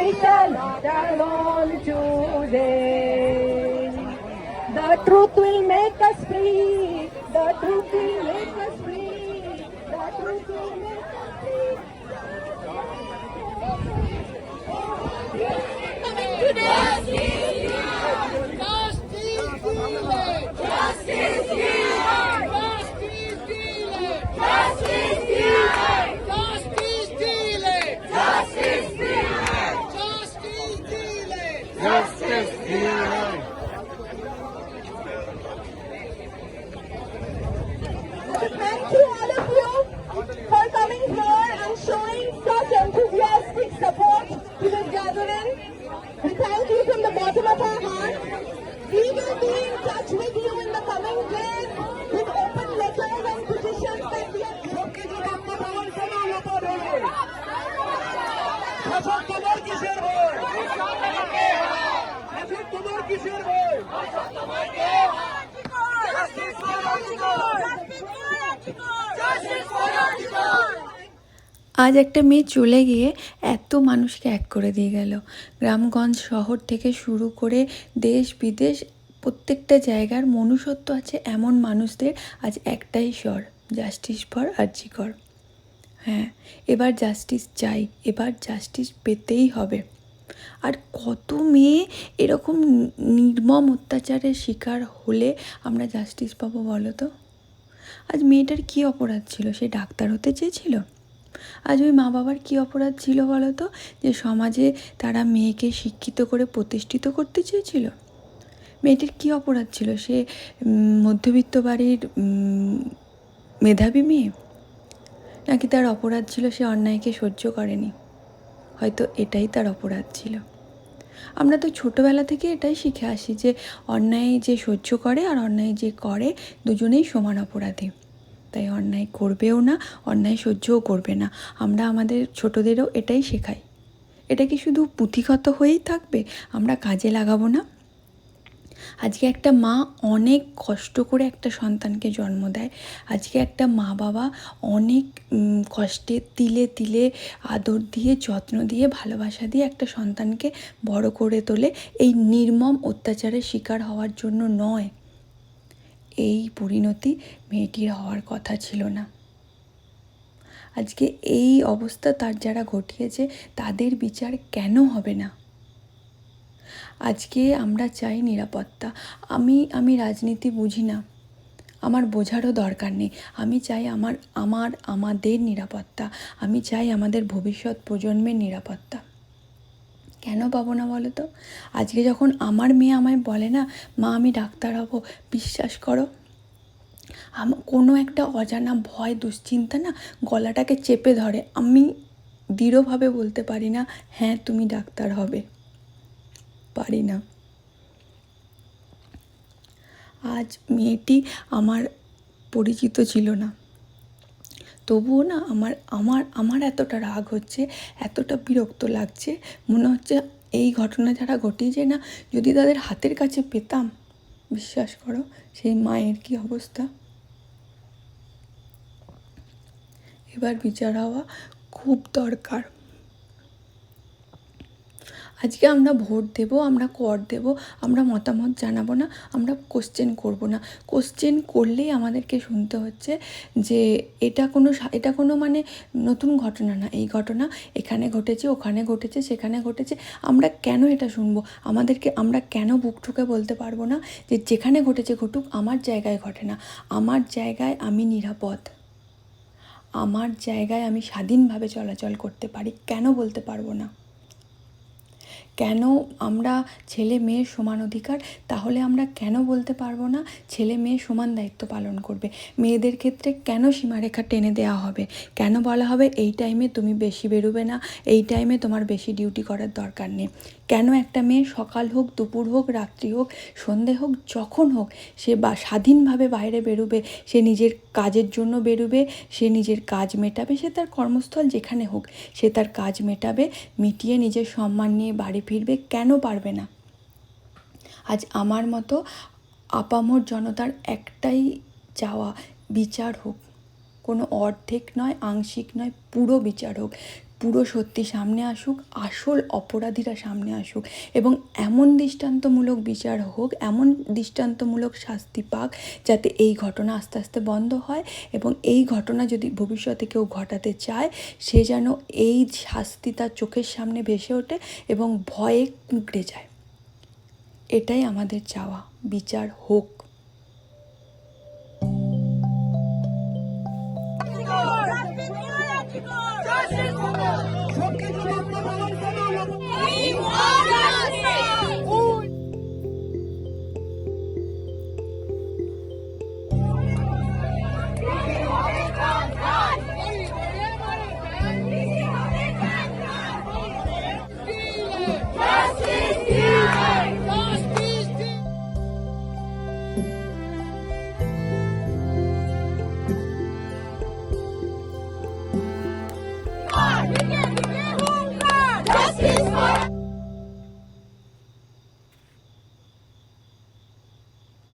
we shall not alone today. The truth will make us free. The truth will make us free. The truth will make us free. Coming today. Justice delayed. Justice delayed. Justice delayed. Justice delayed. Justice delayed. Justice delayed. Justice delayed. Thank you all of you for coming here and showing such enthusiastic support to this gathering. We thank you from the bottom of our heart. We will be in touch with you in the coming days with open letters and petitions that we have. আজ একটা মেয়ে চলে গিয়ে এত মানুষকে এক করে দিয়ে গেল। গ্রামগঞ্জ শহর থেকে শুরু করে দেশ বিদেশ প্রত্যেকটা জায়গার মনুষ্যত্ব আছে এমন মানুষদের আজ একটাই স্বর, জাস্টিস ফর আরজি কর। হ্যাঁ, এবার জাস্টিস চাই, এবার জাস্টিস পেতেই হবে। আর কত মেয়ে এরকম নির্মম অত্যাচারের শিকার হলে আমরা জাস্টিস পাবো বলো তো? আজ মেয়েটার কী অপরাধ ছিল? সে ডাক্তার হতে চেয়েছিল? আজ ওই মা বাবার কী অপরাধ ছিল বলো তো, যে সমাজে তারা মেয়েকে শিক্ষিত করে প্রতিষ্ঠিত করতে চেয়েছিল? মেয়েটির কী অপরাধ ছিল? সে মধ্যবিত্ত বাড়ির মেধাবী মেয়ে, নাকি তার অপরাধ ছিল সে অন্যায়কে সহ্য করেনি? হয়তো এটাই তার অপরাধ ছিল। আমরা তো ছোটোবেলা থেকে এটাই শিখে আসি যে অন্যায় যে সহ্য করে আর অন্যায় যে করে দুজনেই সমান অপরাধী। তাই অন্যায় করবেও না, অন্যায় সহ্যও করবে না। আমরা আমাদের ছোটদেরও এটাই শেখাই। এটা কি শুধু পুঁথিগত হয়েই থাকবে? আমরা কাজে লাগাবো না? আজকে একটা মা অনেক কষ্ট করে একটা সন্তানকে জন্ম দেয়। আজকে একটা মা বাবা অনেক কষ্টে তিলে তিলে আদর দিয়ে, যত্ন দিয়ে, ভালোবাসা দিয়ে একটা সন্তানকে বড় করে তোলে, এই নির্মম অত্যাচারের শিকার হওয়ার জন্য নয়। এই পরিণতি মেয়েটির হওয়ার কথা ছিল না। আজকে এই অবস্থা তার যারা ঘটিয়েছে তাদের বিচার কেন হবে না? আজকে আমরা চাই নিরাপত্তা। আমি রাজনীতি বুঝি না, আমার বোঝারও দরকার নেই। আমি চাই আমাদের নিরাপত্তা। আমি চাই আমাদের ভবিষ্যৎ প্রজন্মের নিরাপত্তা। কেন পাবো না বলো তো? আজকে যখন আমার মেয়ে আমায় বলে না, মা আমি ডাক্তার হব, বিশ্বাস করো কোনো একটা অজানা ভয় দুশ্চিন্তা না গলাটাকে চেপে ধরে। আমি দৃঢ়ভাবে বলতে পারি না হ্যাঁ তুমি ডাক্তার হবে, পারি না। আজ মেয়েটি আমার পরিচিত ছিল না, তবুও না আমার এতটা রাগ হচ্ছে, এতটা বিরক্ত লাগছে, মনে হচ্ছে এই ঘটনা যারা ঘটিয়েছে না, যদি তাদের হাতের কাছে পেতাম, বিশ্বাস করো সেই মায়ের কি অবস্থা। এবার বিচার হওয়া খুব দরকার। আজকে আমরা ভোট দেব, আমরা কর দেব, আমরা মতামত জানাবো না, আমরা কোশ্চেন করব না। কোশ্চেন করলেই আমাদেরকে শুনতে হচ্ছে যে এটা কোনো মানে নতুন ঘটনা না, এই ঘটনা এখানে ঘটেছে, ওখানে ঘটেছে, সেখানে ঘটেছে। আমরা কেন এটা শুনবো? আমরা কেন বুক ঠুকে বলতে পারবো না যে যেখানে ঘটেছে ঘটুক, আমার জায়গায় ঘটে না, আমার জায়গায় আমি নিরাপদ, আমার জায়গায় আমি স্বাধীনভাবে চলাচল করতে পারি? কেন বলতে পারবো না? কেন আমরা ছেলে মেয়ের সমান অধিকার, তাহলে আমরা কেন বলতে পারবো না ছেলে মেয়ে সমান দায়িত্ব পালন করবে? মেয়েদের ক্ষেত্রে কেন সীমারেখা টেনে দেওয়া হবে? কেন বলা হবে এই টাইমে তুমি বেশি বেরোবে না, এই টাইমে তোমার বেশি ডিউটি করার দরকার নেই? কেন একটা মেয়ে সকাল হোক, দুপুর হোক, রাত্রি হোক, সন্ধে হোক, যখন হোক সে স্বাধীনভাবে বাইরে বেরোবে, সে নিজের কাজের জন্য বেরোবে, সে নিজের কাজ মেটাবে, সে তার কর্মস্থল যেখানে হোক সে তার কাজ মেটাবে, মিটিয়ে নিজের সম্মান নিয়ে বাড়ি ফিরবে? কেন পারবে না? আজ আমার মতো আপামর জনতার একটাই চাওয়া, বিচার হোক। কোনো অর্ধেক নয়, আংশিক নয়, পুরো বিচার হোক। পুরো সত্যি সামনে আসুক, আসল অপরাধীরা সামনে আসুক এবং এমন দৃষ্টান্তমূলক বিচার হোক, এমন দৃষ্টান্তমূলক শাস্তি পাক যাতে এই ঘটনা আস্তে আস্তে বন্ধ হয় এবং এই ঘটনা যদি ভবিষ্যতে কেউ ঘটাতে চায় সে যেন এই শাস্তি তার চোখের সামনে ভেসে ওঠে এবং ভয়ে কুঁকড়ে যায়। এটাই আমাদের চাওয়া, বিচার হোক।